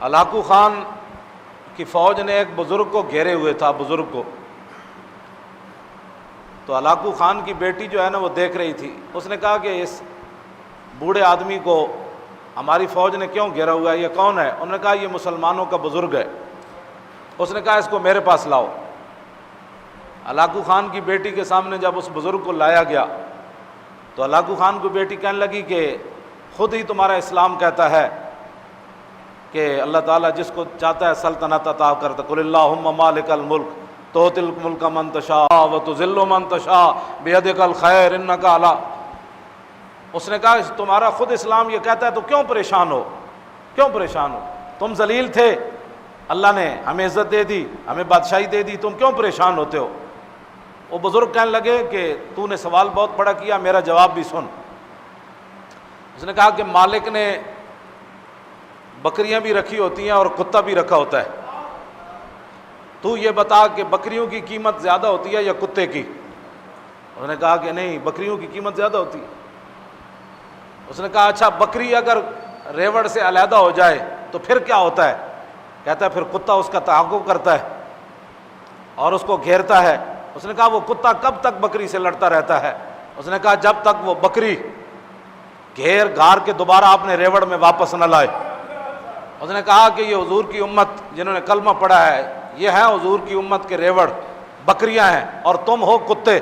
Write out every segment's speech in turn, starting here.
Hulagu Khan کی فوج نے ایک بزرگ کو گھیرے ہوئے تھا، بزرگ کو. تو ہلاکو خان کی بیٹی جو ہے نا وہ دیکھ رہی تھی. اس نے کہا کہ اس بوڑھے آدمی کو ہماری فوج نے کیوں گھیرا ہوا ہے، یہ کون ہے؟ انہوں نے کہا یہ مسلمانوں کا بزرگ ہے. اس نے کہا اس کو میرے پاس لاؤ. ہلاکو خان کی بیٹی کے سامنے جب اس بزرگ کو لایا گیا تو ہلاکو خان کی بیٹی کہنے لگی کہ خود ہی تمہارا اسلام کہتا ہے کہ اللہ تعالیٰ جس کو چاہتا ہے سلطنت عطا کرتا. قل اللہم مالک الملک تؤتی الملک من تشاء وتذل من تشاء بیدک الخیر انک علی. اس نے کہا تمہارا خود اسلام یہ کہتا ہے تو کیوں پریشان ہو، کیوں پریشان ہو؟ تم ذلیل تھے، اللہ نے ہمیں عزت دے دی، ہمیں بادشاہی دے دی، تم کیوں پریشان ہوتے ہو؟ وہ بزرگ کہنے لگے کہ تو نے سوال بہت بڑا کیا، میرا جواب بھی سن. اس نے کہا کہ مالک نے بکریاں بھی رکھی ہوتی ہیں اور کتا بھی رکھا ہوتا ہے، تو یہ بتا کہ بکریوں کی قیمت زیادہ ہوتی ہے یا کتے کی؟ اس نے کہا کہ نہیں، بکریوں کی قیمت زیادہ ہوتی ہے. اس نے کہا اچھا بکری اگر ریوڑ سے علیحدہ ہو جائے تو پھر کیا ہوتا ہے؟ کہتا ہے پھر کتا اس کا تعاقب کرتا ہے اور اس کو گھیرتا ہے. اس نے کہا وہ کتا کب تک بکری سے لڑتا رہتا ہے؟ اس نے کہا جب تک وہ بکری گھیر گھار کے دوبارہ اپنے ریوڑ میں واپس نہ لائے. اس نے کہا کہ یہ حضور کی امت جنہوں نے کلمہ پڑھا ہے یہ ہے حضور کی امت کے ریوڑ، بکریاں ہیں اور تم ہو کتے.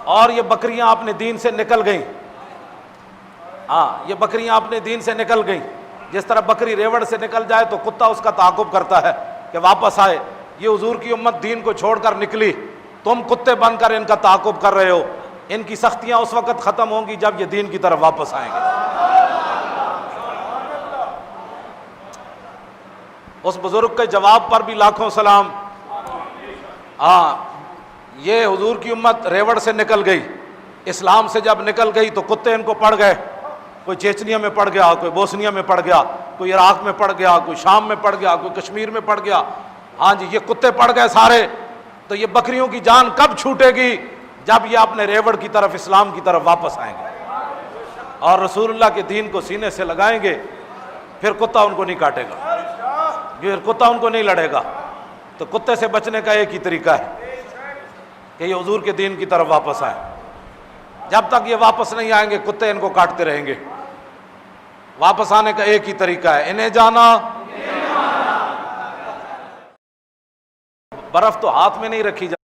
اور یہ بکریاں اپنے دین سے نکل گئیں. ہاں یہ بکریاں اپنے دین سے نکل گئیں. جس طرح بکری ریوڑ سے نکل جائے تو کتا اس کا تعاقب کرتا ہے کہ واپس آئے. یہ حضور کی امت دین کو چھوڑ کر نکلی، تم کتے بن کر ان کا تعاقب کر رہے ہو. ان کی سختیاں اس وقت ختم ہوں گی جب یہ دین کی طرف واپس آئیں گے. اس بزرگ کے جواب پر بھی لاکھوں سلام. ہاں یہ حضور کی امت ریوڑ سے نکل گئی، اسلام سے جب نکل گئی تو کتے ان کو پڑ گئے. کوئی چیچنیا میں پڑ گیا، کوئی بوسنیا میں پڑ گیا، کوئی عراق میں پڑ گیا، کوئی شام میں پڑ گیا، کوئی کشمیر میں پڑ گیا. ہاں جی یہ کتے پڑ گئے سارے. تو یہ بکریوں کی جان کب چھوٹے گی؟ جب یہ اپنے ریوڑ کی طرف، اسلام کی طرف واپس آئیں گے اور رسول اللہ کے دین کو سینے سے لگائیں گے. پھر کتا ان کو نہیں کاٹے گا، پھر کتا ان کو نہیں لڑے گا. تو کتے سے بچنے کا ایک ہی طریقہ ہے کہ یہ حضور کے دین کی طرف واپس آئیں. جب تک یہ واپس نہیں آئیں گے کتے ان کو کاٹتے رہیں گے. واپس آنے کا ایک ہی طریقہ ہے، انہیں جانا. برف تو ہاتھ میں نہیں رکھی جاتی.